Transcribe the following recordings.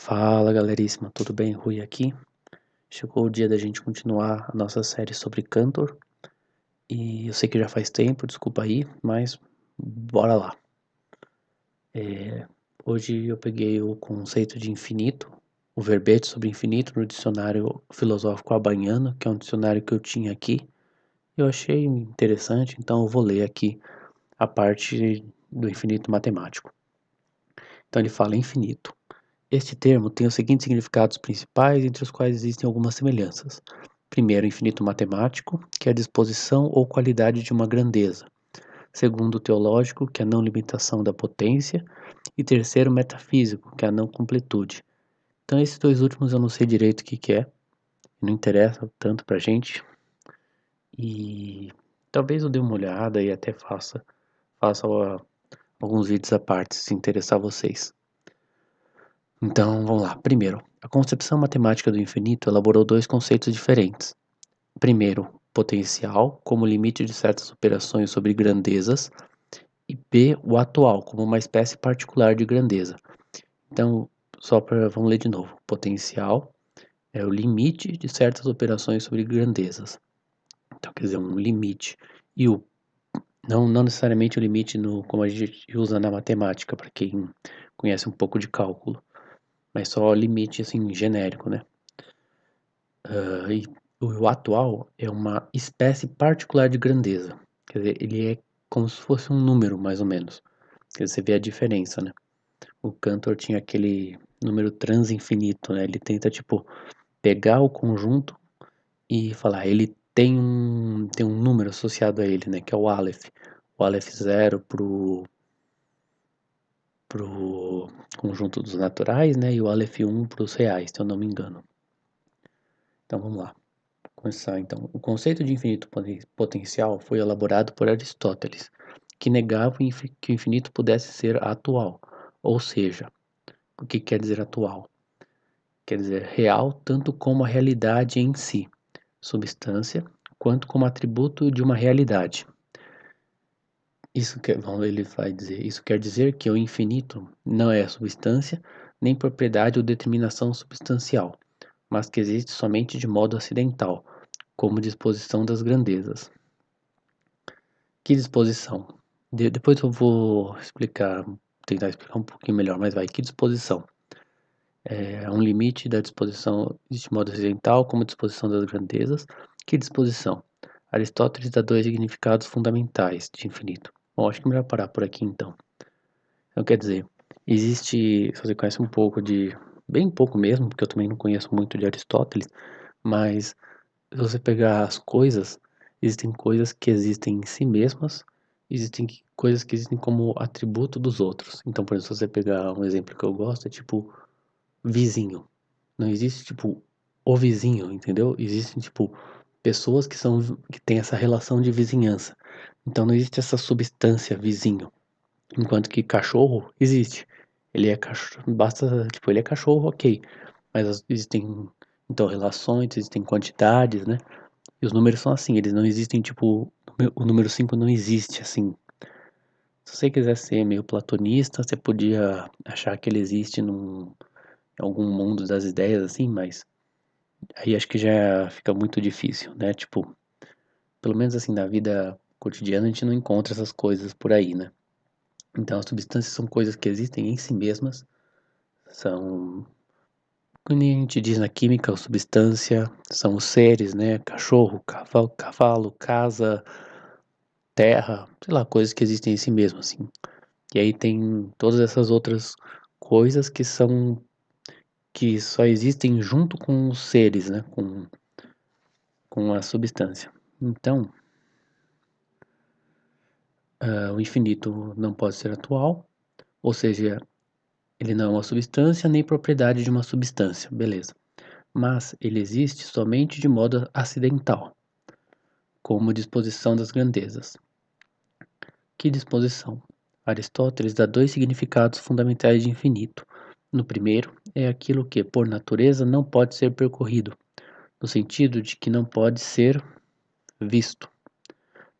Fala galeríssima, tudo bem? Rui aqui. Chegou o dia da gente continuar a nossa série sobre Cantor. E eu sei que já faz tempo, desculpa aí, mas bora lá. Hoje eu peguei o conceito de infinito, o verbete sobre infinito no dicionário filosófico Abaniano, que é um dicionário que eu tinha aqui. Eu achei interessante, então eu vou ler aqui a parte do infinito matemático. Então ele fala infinito. Este termo tem os seguintes significados principais, entre os quais existem algumas semelhanças. Primeiro, infinito matemático, que é a disposição ou qualidade de uma grandeza. Segundo, teológico, que é a não limitação da potência. E terceiro, metafísico, que é a não completude. Então, esses dois últimos eu não sei direito o que é, não interessa tanto pra gente. E talvez eu dê uma olhada e até faça alguns vídeos à parte, se interessar vocês. Então, vamos lá. Primeiro, a concepção matemática do infinito elaborou dois conceitos diferentes. Primeiro, potencial, como limite de certas operações sobre grandezas, e B, o atual, como uma espécie particular de grandeza. Então, vamos ler de novo. Potencial é o limite de certas operações sobre grandezas. Então, quer dizer, um limite. E não necessariamente o limite como a gente usa na matemática, para quem conhece um pouco de cálculo, mas só limite assim genérico, né? E o atual é uma espécie particular de grandeza. Quer dizer, ele é como se fosse um número, mais ou menos. Quer dizer, você vê a diferença, né? O Cantor tinha aquele número transinfinito, né? Ele tenta, tipo, pegar o conjunto e falar, ele tem um número associado a ele, né? Que é o Aleph. O Aleph zero pro conjunto dos naturais, né? E o Aleph 1 para os reais, se eu não me engano. Então vamos lá. Começar então. O conceito de infinito potencial foi elaborado por Aristóteles, que negava que o infinito pudesse ser atual, ou seja, o que quer dizer atual? Quer dizer real tanto como a realidade em si, substância, quanto como atributo de uma realidade. Ele vai dizer, isso quer dizer que o infinito não é substância, nem propriedade ou determinação substancial, mas que existe somente de modo acidental, como disposição das grandezas. Que disposição? Depois eu vou tentar explicar um pouquinho melhor, mas vai. Que disposição? É um limite da disposição de modo acidental, como disposição das grandezas. Que disposição? Aristóteles dá dois significados fundamentais de infinito. Bom, acho que é melhor parar por aqui então. Então quer dizer, se você conhece um pouco bem pouco mesmo, porque eu também não conheço muito de Aristóteles, mas se você pegar as coisas, existem coisas que existem em si mesmas, existem coisas que existem como atributo dos outros. Então, por exemplo, se você pegar um exemplo que eu gosto, é tipo vizinho. Não existe tipo o vizinho, entendeu? Existem tipo pessoas que têm essa relação de vizinhança. Então não existe essa substância vizinho. Enquanto que cachorro existe. Ele é cachorro, basta, tipo, ele é cachorro, ok. Mas existem então relações, existem quantidades, né? E os números são assim, eles não existem, tipo, o número 5 não existe assim. Se você quiser ser meio platonista, você podia achar que ele existe em algum mundo das ideias assim, mas aí acho que já fica muito difícil, né? Tipo, pelo menos assim, na vida cotidiana a gente não encontra essas coisas por aí, né? Então as substâncias são coisas que existem em si mesmas, são, como a gente diz na química, substância, são os seres, né? Cachorro, cavalo, casa, terra, sei lá, coisas que existem em si mesmo, assim. E aí tem todas essas outras coisas que só existem junto com os seres, né? Com a substância. Então, o infinito não pode ser atual, ou seja, ele não é uma substância nem propriedade de uma substância, beleza. Mas ele existe somente de modo acidental, como disposição das grandezas. Que disposição? Aristóteles dá dois significados fundamentais de infinito. No primeiro, é aquilo que, por natureza, não pode ser percorrido, no sentido de que não pode ser visto.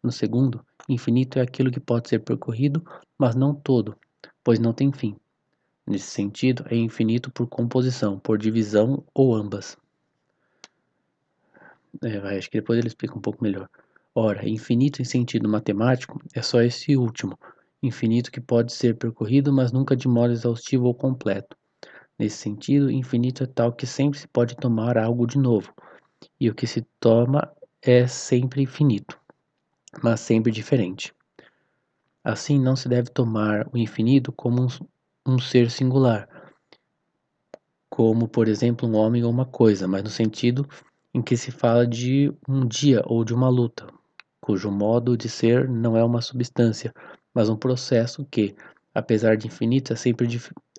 No segundo, infinito é aquilo que pode ser percorrido, mas não todo, pois não tem fim. Nesse sentido, é infinito por composição, por divisão ou ambas. Acho que depois ele explica um pouco melhor. Ora, infinito em sentido matemático é só esse último, infinito que pode ser percorrido, mas nunca de modo exaustivo ou completo. Nesse sentido, infinito é tal que sempre se pode tomar algo de novo, e o que se toma é sempre infinito, mas sempre diferente. Assim, não se deve tomar o infinito como um ser singular, como, por exemplo, um homem ou uma coisa, mas no sentido em que se fala de um dia ou de uma luta, cujo modo de ser não é uma substância, mas um processo que, apesar de infinito,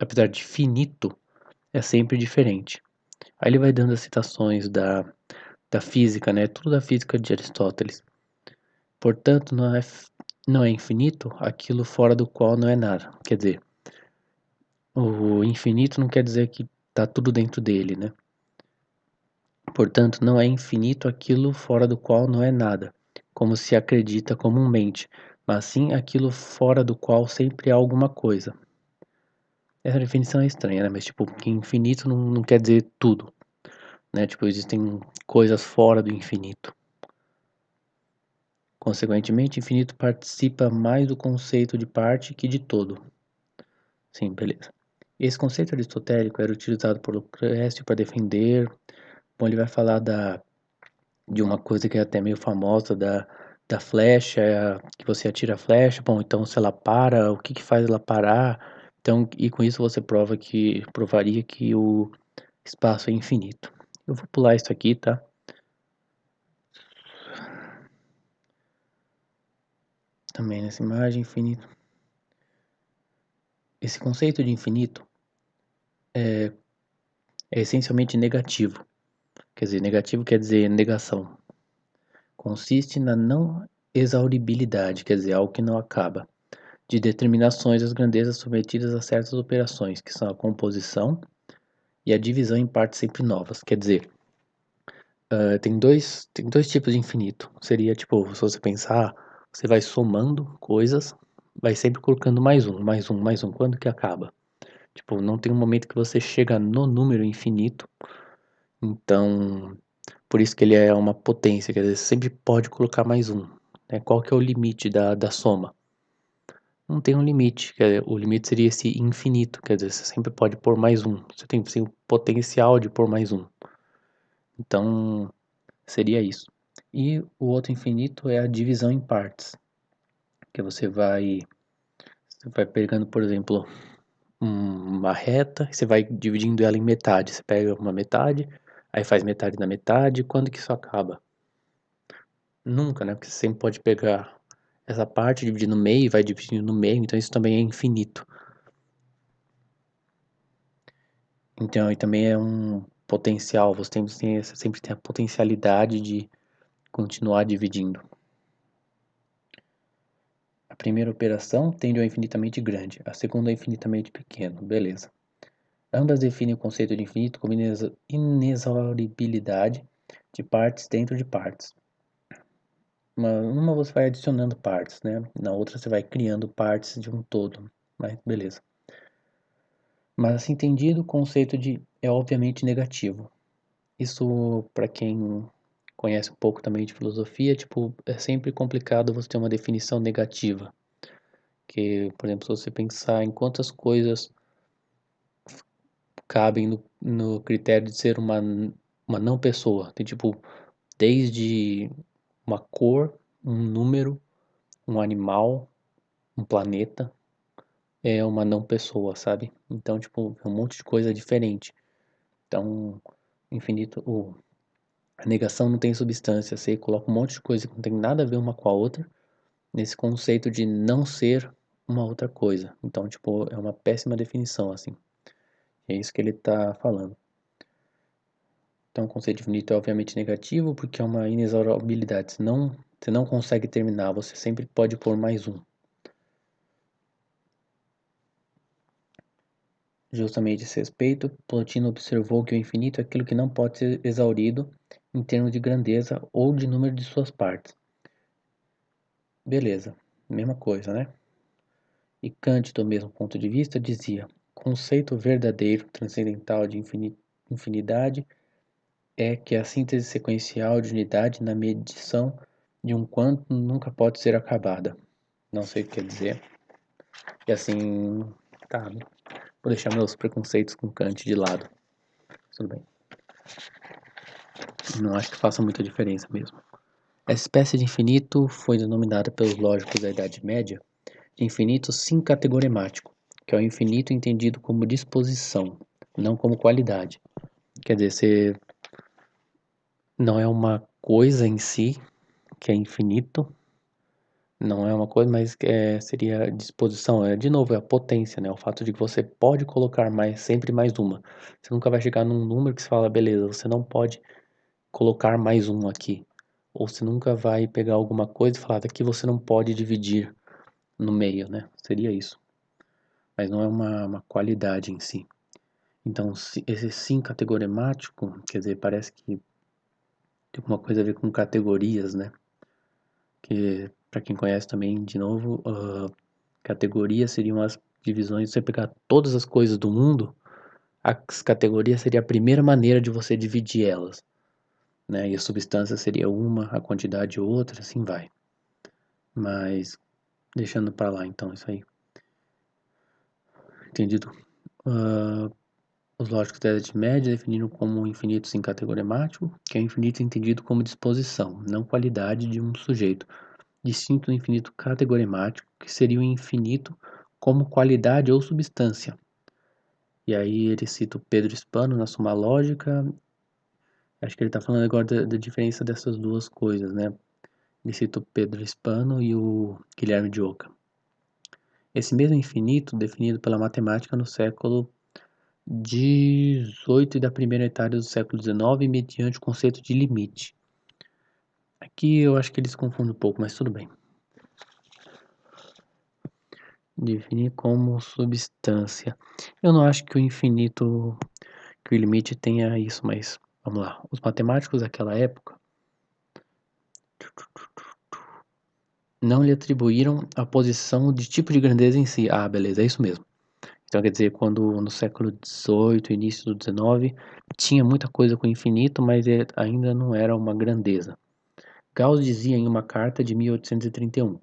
apesar de finito, é sempre diferente. Aí ele vai dando as citações da física, né? Tudo da física de Aristóteles. Portanto, não é infinito aquilo fora do qual não é nada. Quer dizer, o infinito não quer dizer que está tudo dentro dele, né? Portanto, não é infinito aquilo fora do qual não é nada, como se acredita comumente, mas sim aquilo fora do qual sempre há alguma coisa. Essa definição é estranha, né? Mas tipo, que infinito não quer dizer tudo, né? Tipo, existem coisas fora do infinito. Consequentemente, infinito participa mais do conceito de parte que de todo. Sim, beleza. Esse conceito aristotélico era utilizado por Lucrécio para defender. Bom, ele vai falar de uma coisa que é até meio famosa da flecha, que você atira a flecha, bom, então se ela para, o que que faz ela parar? Então, e com isso você provaria que o espaço é infinito. Eu vou pular isso aqui, tá? Também nessa imagem, infinito. Esse conceito de infinito é essencialmente negativo. Quer dizer, negativo quer dizer negação. Consiste na não exauribilidade, quer dizer, algo que não acaba, de determinações das grandezas submetidas a certas operações, que são a composição e a divisão em partes sempre novas. Quer dizer, tem dois tipos de infinito. Seria tipo, se você pensar, você vai somando coisas, vai sempre colocando mais um, mais um, mais um. Quando que acaba? Tipo, não tem um momento que você chega no número infinito. Então, por isso que ele é uma potência, quer dizer, você sempre pode colocar mais um. Né? Qual que é o limite da soma? Não tem um limite, quer dizer, o limite seria esse infinito, quer dizer, você sempre pode pôr mais um. Você tem o potencial de pôr mais um. Então, seria isso. E o outro infinito é a divisão em partes, que você vai pegando, por exemplo, uma reta, você vai dividindo ela em metade. Você pega uma metade, aí faz metade da metade, quando que isso acaba? Nunca, né? Porque você sempre pode pegar essa parte, dividir no meio, e vai dividindo no meio, então isso também é infinito. Então, e também é um potencial, você sempre tem a potencialidade de continuar dividindo. A primeira operação tende ao infinitamente grande, a segunda ao infinitamente pequeno, beleza. Ambas definem o conceito de infinito como inexauribilidade de partes dentro de partes. Numa você vai adicionando partes, né? Na outra você vai criando partes de um todo, mas beleza. Mas assim entendido, o conceito de é obviamente negativo. Isso, para quem conhece um pouco também de filosofia, tipo, é sempre complicado você ter uma definição negativa. Que, por exemplo, se você pensar em quantas coisas cabem no critério de ser uma não pessoa. Tem tipo, desde uma cor, um número, um animal, um planeta, é uma não pessoa, sabe? Então, tipo, é um monte de coisa diferente. Então, infinito, a negação não tem substância. Você coloca um monte de coisa que não tem nada a ver uma com a outra, nesse conceito de não ser uma outra coisa. Então, tipo, é uma péssima definição, assim. É isso que ele está falando. Então, o conceito infinito é obviamente negativo porque é uma inexauribilidade. Você não consegue terminar, você sempre pode pôr mais um. Justamente a esse respeito, Plotino observou que o infinito é aquilo que não pode ser exaurido em termos de grandeza ou de número de suas partes. Beleza, mesma coisa, né? E Kant, do mesmo ponto de vista, dizia: conceito verdadeiro transcendental de infinidade é que a síntese sequencial de unidade na medição de um quanto nunca pode ser acabada. Não sei o que quer dizer. E assim, tá, né? Vou deixar meus preconceitos com Kant de lado. Tudo bem. Não acho que faça muita diferença mesmo. Essa espécie de infinito foi denominada pelos lógicos da Idade Média de infinito sincategoremático, que é o infinito entendido como disposição, não como qualidade. Quer dizer, você não é uma coisa em si que é infinito, não é uma coisa, mas seria disposição. De novo, é a potência, né? O fato de que você pode colocar mais, sempre mais uma. Você nunca vai chegar num número que você fala, beleza, você não pode colocar mais um aqui. Ou você nunca vai pegar alguma coisa e falar, daqui você não pode dividir no meio, né? Seria isso. Mas não é uma qualidade em si. Então, esse sim categoremático, quer dizer, parece que tem alguma coisa a ver com categorias, né? Que, para quem conhece também, de novo, categorias seriam as divisões. Se você pegar todas as coisas do mundo, as categorias seria a primeira maneira de você dividir elas, né? E a substância seria uma, a quantidade outra, assim vai. Mas, deixando para lá, então, isso aí. Entendido? Uh, Os lógicos da Idade Média definiram como um infinito sem categorimático, que é o infinito entendido como disposição, não qualidade de um sujeito, distinto do infinito categorimático, que seria o infinito como qualidade ou substância. E aí ele cita o Pedro Spano na Suma Lógica, acho que ele está falando agora da diferença dessas duas coisas, né? Ele cita o Pedro Spano e o Guilherme de Ockham. Esse mesmo infinito, definido pela matemática no século 18 e da primeira metade do século XIX, mediante o conceito de limite. Aqui eu acho que eles confundem um pouco, mas tudo bem. Definir como substância. Eu não acho que o infinito, que o limite tenha isso, mas vamos lá. Os matemáticos daquela época não lhe atribuíram a posição de tipo de grandeza em si. Ah, beleza, é isso mesmo. Então quer dizer, quando no século XVIII, início do XIX, tinha muita coisa com infinito, mas ainda não era uma grandeza. Gauss dizia em uma carta de 1831: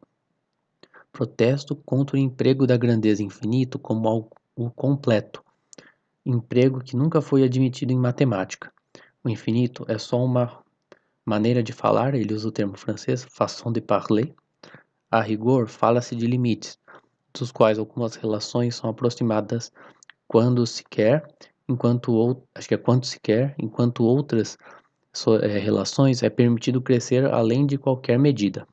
protesto contra o emprego da grandeza infinito como algo completo, emprego que nunca foi admitido em matemática. O infinito é só uma maneira de falar, ele usa o termo francês, façon de parler. A rigor, fala-se de limites, dos quais algumas relações são aproximadas quando se quer, quanto se quer, enquanto outras relações é permitido crescer além de qualquer medida.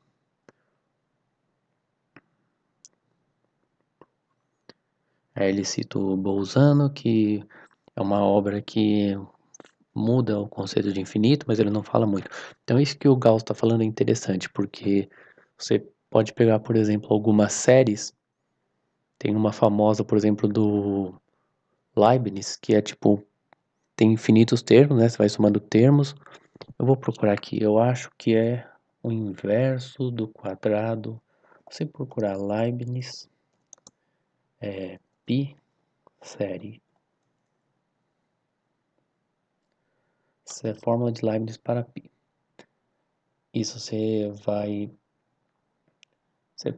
Aí ele cita o Bolzano, que é uma obra que muda o conceito de infinito, mas ele não fala muito. Então isso que o Gauss está falando é interessante, porque você pode pegar, por exemplo, algumas séries. Tem uma famosa, por exemplo, do Leibniz, que é tipo, tem infinitos termos, né? Você vai somando termos. Eu vou procurar aqui, eu acho que é o inverso do quadrado. Se procurar Leibniz, pi, série. Essa é a fórmula de Leibniz para pi. Isso você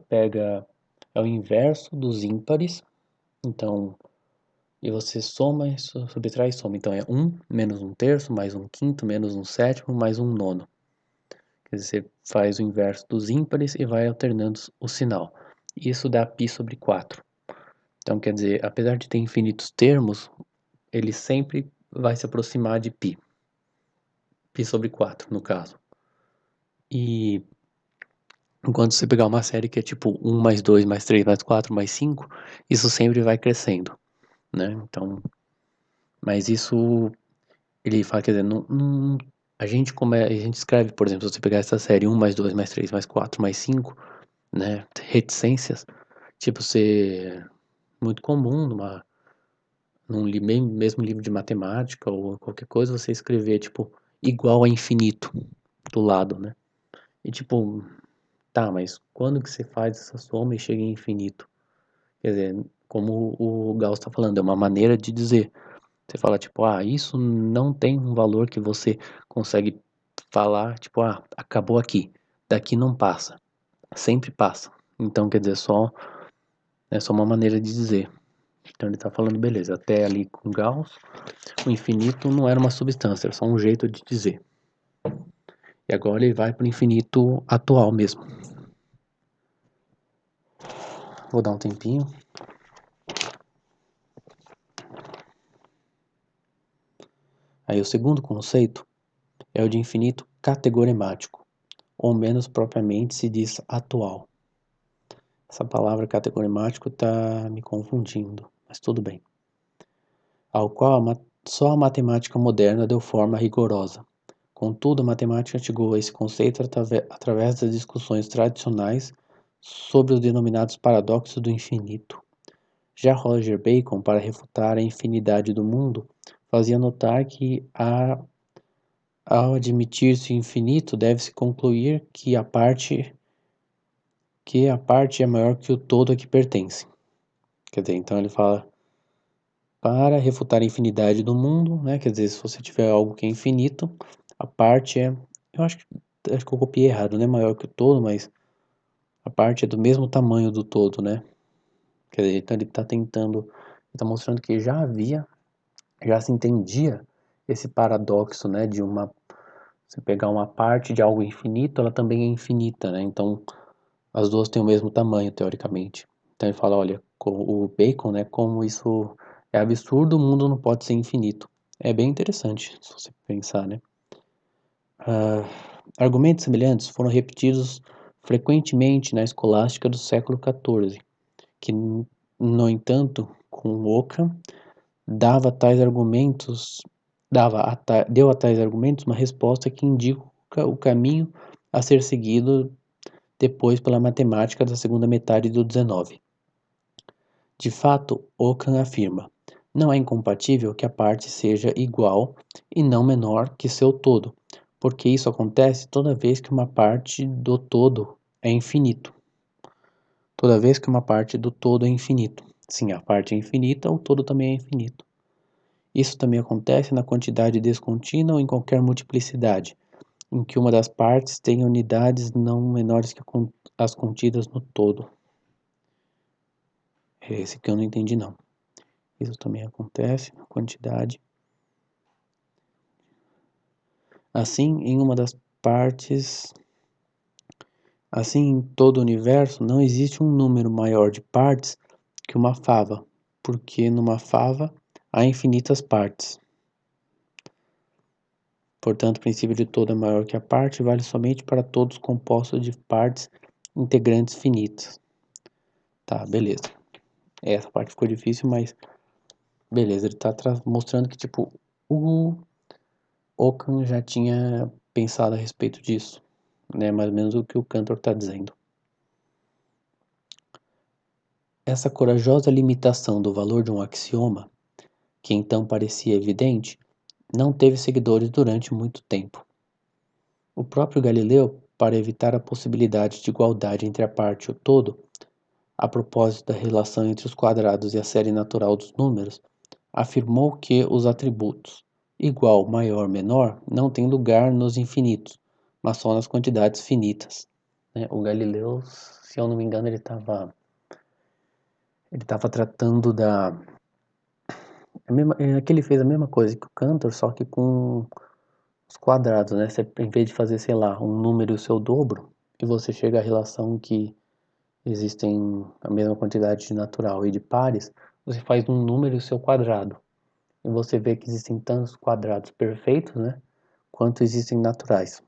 pega, é o inverso dos ímpares, então, e você soma, subtrai e soma. Então é 1 menos 1/3, mais 1/5, menos 1/7, mais 1/9. Quer dizer, você faz o inverso dos ímpares e vai alternando o sinal. Isso dá π sobre 4. Então, quer dizer, apesar de ter infinitos termos, ele sempre vai se aproximar de π. Π sobre 4, no caso. E enquanto você pegar uma série que é tipo 1 mais 2 mais 3 mais 4 mais 5, isso sempre vai crescendo, né? Então, mas isso, ele fala, quer dizer, a gente escreve, por exemplo, se você pegar essa série 1 mais 2 mais 3 mais 4 mais 5, né? Reticências, tipo, ser muito comum mesmo livro de matemática ou qualquer coisa, você escrever, tipo, igual a infinito do lado, né? E tipo, tá, mas quando que você faz essa soma e chega em infinito? Quer dizer, como o Gauss está falando, é uma maneira de dizer. Você fala tipo, isso não tem um valor que você consegue falar, tipo, acabou aqui, daqui não passa, sempre passa. Então quer dizer, é só uma maneira de dizer. Então ele tá falando, beleza, até ali com Gauss, o infinito não era uma substância, era só um jeito de dizer. E agora ele vai para o infinito atual mesmo. Vou dar um tempinho. Aí o segundo conceito é o de infinito categoremático, ou menos propriamente se diz atual. Essa palavra categoremático tá me confundindo, mas tudo bem. Ao qual só a matemática moderna deu forma rigorosa. Contudo, a matemática chegou a esse conceito através das discussões tradicionais sobre os denominados paradoxos do infinito. Já Roger Bacon, para refutar a infinidade do mundo, fazia notar que ao admitir-se infinito, deve-se concluir que a parte é maior que o todo a que pertence. Quer dizer, então ele fala para refutar a infinidade do mundo, né? Quer dizer, se você tiver algo que é infinito, a parte é, acho que eu copiei errado, não é maior que o todo, mas a parte é do mesmo tamanho do todo, né? Quer dizer, então ele está mostrando que já se entendia esse paradoxo, né, de você pegar uma parte de algo infinito, ela também é infinita, né? Então, as duas têm o mesmo tamanho, teoricamente. Então ele fala, olha, o Bacon, né, como isso é absurdo, o mundo não pode ser infinito. É bem interessante, se você pensar, né? Argumentos semelhantes foram repetidos frequentemente na escolástica do século XIV, que, no entanto, com Occam, deu a tais argumentos uma resposta que indica o caminho a ser seguido depois pela matemática da segunda metade do XIX. De fato, Occam afirma: não é incompatível que a parte seja igual e não menor que seu todo, porque isso acontece toda vez que uma parte do todo é infinito. Toda vez que uma parte do todo é infinito. Sim, a parte é infinita, o todo também é infinito. Isso também acontece na quantidade descontínua ou em qualquer multiplicidade, em que uma das partes tem unidades não menores que as contidas no todo. É esse que eu não entendi não. Isso também acontece na quantidade. Assim, em uma das partes, assim em todo o universo, não existe um número maior de partes que uma fava, porque numa fava há infinitas partes. Portanto, o princípio de todo é maior que a parte vale somente para todos compostos de partes integrantes finitas. Tá, beleza. Essa parte ficou difícil, mas beleza. Ele tá mostrando que, tipo, o Occam já tinha pensado a respeito disso, né? Mais ou menos o que o Cantor está dizendo. Essa corajosa limitação do valor de um axioma, que então parecia evidente, não teve seguidores durante muito tempo. O próprio Galileu, para evitar a possibilidade de igualdade entre a parte e o todo, a propósito da relação entre os quadrados e a série natural dos números, afirmou que os atributos igual, maior, menor não têm lugar nos infinitos, mas só nas quantidades finitas. O Galileu, se eu não me engano, ele estava tratando que ele fez a mesma coisa que o Cantor, só que com os quadrados, né? Você, em vez de fazer, sei lá, um número e o seu dobro, e você chega à relação que existem a mesma quantidade de natural e de pares, você faz um número e o seu quadrado. E você vê que existem tantos quadrados perfeitos, né? Quanto existem naturais.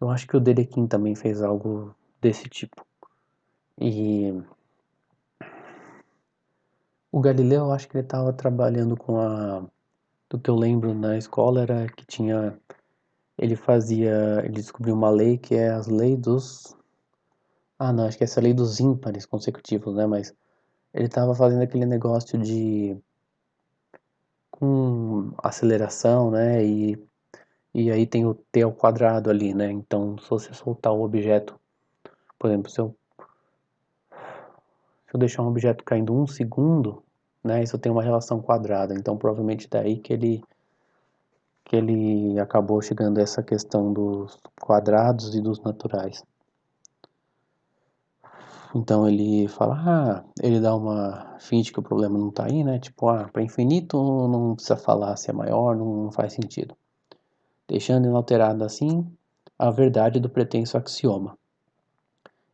Eu acho que o Dedekind também fez algo desse tipo. E o Galileu, eu acho que ele estava trabalhando com do que eu lembro na escola era que tinha. Ele descobriu uma lei que é as leis dos. Ah, não, acho que é essa lei dos ímpares consecutivos, né? Mas ele estava fazendo aquele negócio de. Com aceleração, né? E aí tem o t ao quadrado ali, né? Então, se você soltar o objeto, por exemplo, se eu se eu deixar um objeto caindo 1 segundo, né, isso tem uma relação quadrada, então provavelmente daí que ele acabou chegando a essa questão dos quadrados e dos naturais. Então ele fala, ele dá uma, finge que o problema não tá aí, né, tipo, para infinito não precisa falar se é maior, não faz sentido. Deixando inalterado assim a verdade do pretenso axioma.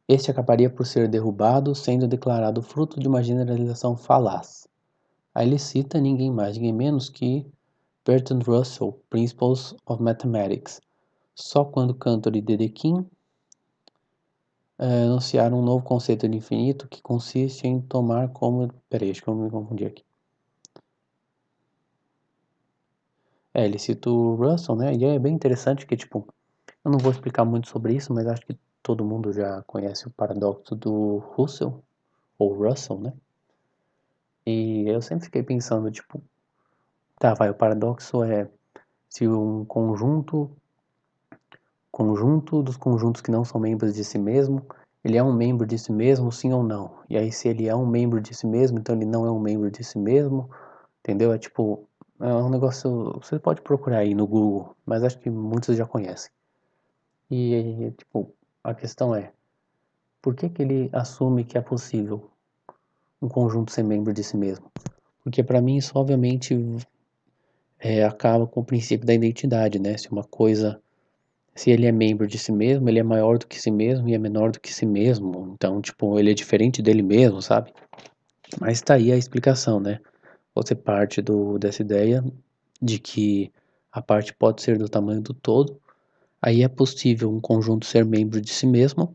Este acabaria por ser derrubado, sendo declarado fruto de uma generalização falaz. Aí ele cita ninguém mais, ninguém menos que Bertrand Russell, Principles of Mathematics. Só quando Cantor e Dedekind enunciaram um novo conceito de infinito que consiste em tomar como... Peraí, acho que eu me confundi aqui. Ele cita o Russell, né? E é bem interessante que, tipo, eu não vou explicar muito sobre isso, mas acho que todo mundo já conhece o paradoxo do Russell, ou Russell, né? E eu sempre fiquei pensando, tipo, tá, o paradoxo é se um conjunto dos conjuntos que não são membros de si mesmo, ele é um membro de si mesmo, sim ou não? E aí, se ele é um membro de si mesmo, então ele não é um membro de si mesmo, entendeu? É tipo, é um negócio, você pode procurar aí no Google, mas acho que muitos já conhecem. E, tipo, a questão é, por que que ele assume que é possível um conjunto ser membro de si mesmo? Porque para mim isso obviamente acaba com o princípio da identidade, né? Se ele é membro de si mesmo, ele é maior do que si mesmo e é menor do que si mesmo. Então, tipo, ele é diferente dele mesmo, sabe? Mas tá aí a explicação, né? Você parte dessa ideia de que a parte pode ser do tamanho do todo, aí é possível um conjunto ser membro de si mesmo,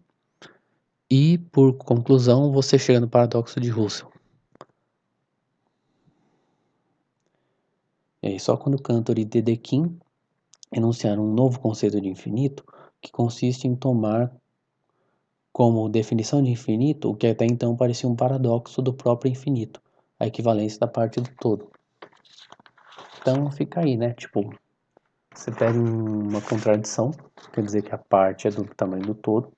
e por conclusão você chega no paradoxo de Russell. E aí só quando Cantor e Dedekind enunciaram um novo conceito de infinito, que consiste em tomar como definição de infinito o que até então parecia um paradoxo do próprio infinito, a equivalência da parte do todo. Então fica aí, né? Tipo, você pega uma contradição, quer dizer que a parte é do tamanho do todo.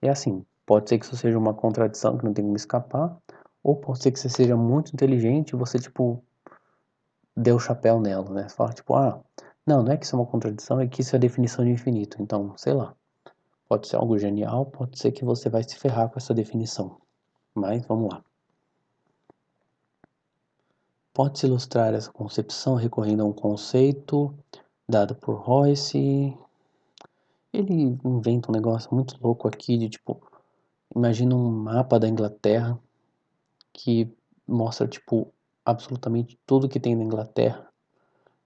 E assim, pode ser que isso seja uma contradição que não tem como escapar, ou pode ser que você seja muito inteligente e você, tipo, dê o chapéu nela, né? Você fala, tipo, não é que isso é uma contradição, é que isso é a definição de infinito. Então, sei lá, pode ser algo genial, pode ser que você vai se ferrar com essa definição. Mas vamos lá. Pode-se ilustrar essa concepção recorrendo a um conceito dado por Royce. Ele inventa um negócio muito louco aqui de tipo, imagina um mapa da Inglaterra que mostra tipo absolutamente tudo que tem na Inglaterra.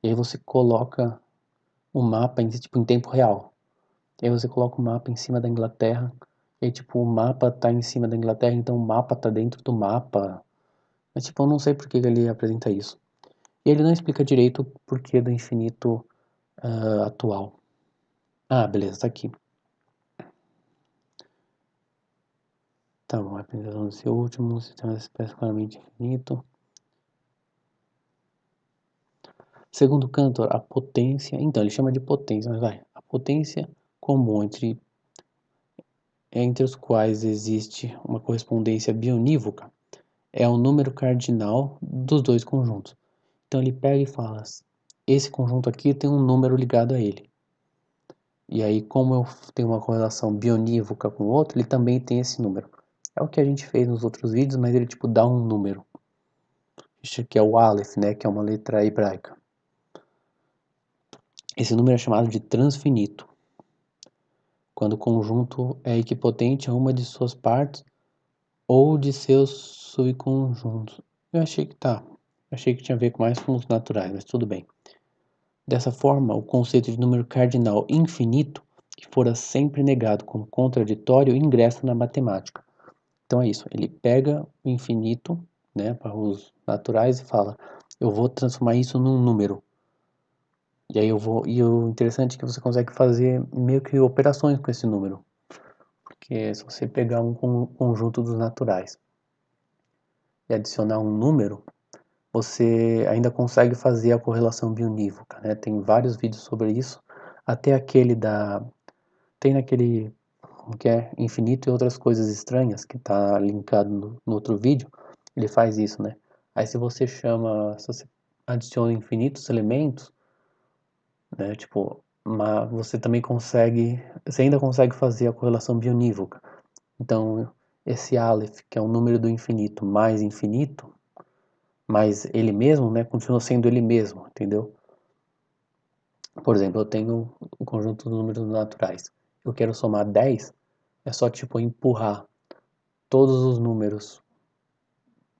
E aí você coloca o mapa tipo, em tempo real. E aí você coloca o mapa em cima da Inglaterra. E aí tipo, o mapa tá em cima da Inglaterra, então o mapa tá dentro do mapa. Mas tipo, eu não sei por que ele apresenta isso. E ele não explica direito o porquê do infinito atual. Beleza, tá aqui. Tá bom, a apresentação desse último, sistema especificamente infinito. Segundo Cantor, a potência, então ele chama de potência, mas a potência comum entre os quais existe uma correspondência bionívoca é o número cardinal dos dois conjuntos. Então ele pega e fala, esse conjunto aqui tem um número ligado a ele. E aí, como eu tenho uma correlação bionívoca com o outro, ele também tem esse número. É o que a gente fez nos outros vídeos, mas ele tipo dá um número. Isso aqui é o Aleph, né, que é uma letra hebraica. Esse número é chamado de transfinito, quando o conjunto é equipotente a uma de suas partes ou de seus subconjuntos. Achei que tinha a ver mais com os naturais, mas tudo bem. Dessa forma, o conceito de número cardinal infinito, que fora sempre negado como contraditório, ingressa na matemática. Então é isso, ele pega o infinito, né, para os naturais e fala, eu vou transformar isso num número. E aí e o interessante é que você consegue fazer meio que operações com esse número. Porque se você pegar um conjunto dos naturais e adicionar um número, você ainda consegue fazer a correlação bionívoca, né? Tem vários vídeos sobre isso, até aquele tem naquele que é infinito e outras coisas estranhas, que tá linkado no outro vídeo, ele faz isso, né? Aí se você adiciona infinitos elementos, né, tipo, você também consegue, você ainda consegue fazer a correlação bionívoca. Então, esse Aleph, que é o número do infinito, mais ele mesmo, né, continua sendo ele mesmo, entendeu? Por exemplo, eu tenho o conjunto de números naturais. Eu quero somar 10, é só tipo empurrar todos os números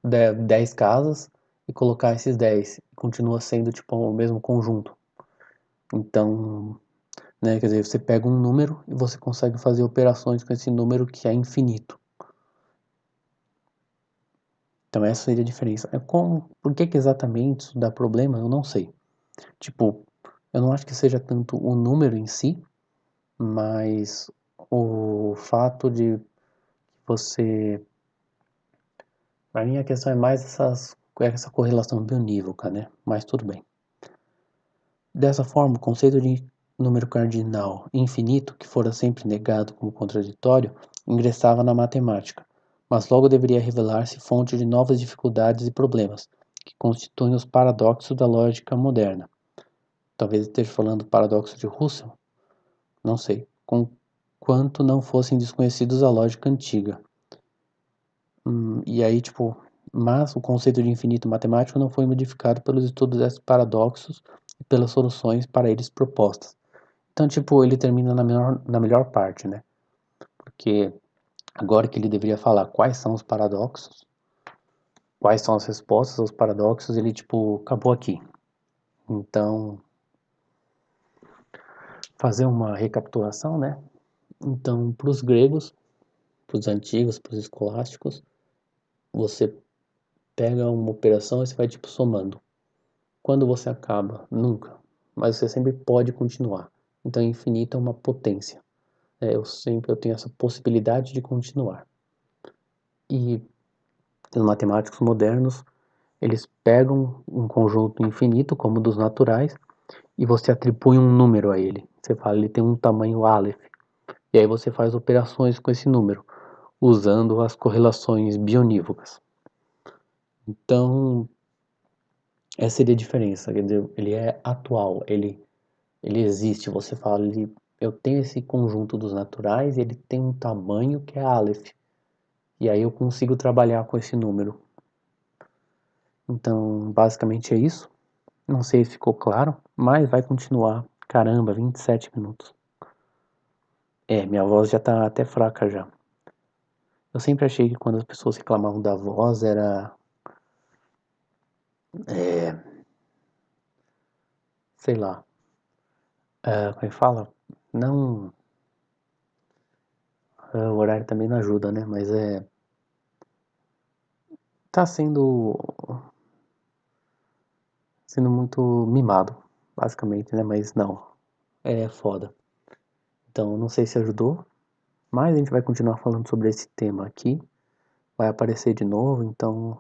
10 casas e colocar esses 10. Continua sendo tipo o mesmo conjunto. Então, né, quer dizer, você pega um número e você consegue fazer operações com esse número que é infinito. Então essa seria a diferença. Por que exatamente isso dá problema? Eu não sei. Tipo, eu não acho que seja tanto o número em si, mas o fato de você... Para mim a questão é mais essa correlação bionívoca, né? Mas tudo bem. Dessa forma, o conceito de número cardinal infinito, que fora sempre negado como contraditório, ingressava na matemática, mas logo deveria revelar-se fonte de novas dificuldades e problemas, que constituem os paradoxos da lógica moderna. Talvez esteja falando do paradoxo de Russell, não sei, quanto não fossem desconhecidos a lógica antiga. E aí, tipo, mas o conceito de infinito matemático não foi modificado pelos estudos desses paradoxos e pelas soluções para eles propostas. Então, tipo, ele termina na melhor parte, né? Porque agora que ele deveria falar quais são os paradoxos, quais são as respostas aos paradoxos, ele, tipo, acabou aqui. Então, fazer uma recapitulação, né? Então, para os gregos, para os antigos, para os escolásticos, você pega uma operação e você vai, tipo, somando. Quando você acaba? Nunca. Mas você sempre pode continuar. Então, infinito é uma potência. Eu tenho essa possibilidade de continuar. E os matemáticos modernos, eles pegam um conjunto infinito, como o dos naturais, e você atribui um número a ele. Você fala, ele tem um tamanho Aleph. E aí você faz operações com esse número, usando as correlações bionívocas. Então, essa seria a diferença. Quer dizer, ele é atual, ele existe. Você fala, eu tenho esse conjunto dos naturais e ele tem um tamanho que é Aleph. E aí eu consigo trabalhar com esse número. Então, basicamente é isso. Não sei se ficou claro, mas vai continuar. Caramba, 27 minutos. Minha voz já tá até fraca já. Eu sempre achei que quando as pessoas reclamavam da voz era... sei lá. Como é que fala? Não... o horário também não ajuda, né? Mas tá sendo muito mimado, basicamente, né? Mas não, é foda. Então, não sei se ajudou, mas a gente vai continuar falando sobre esse tema aqui. Vai aparecer de novo, então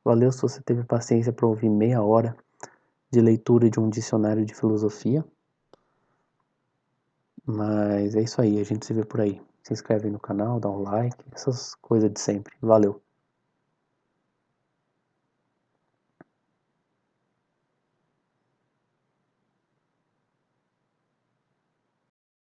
valeu se você teve paciência para ouvir meia hora de leitura de um dicionário de filosofia. Mas é isso aí, a gente se vê por aí. Se inscreve aí no canal, dá um like, essas coisas de sempre. Valeu!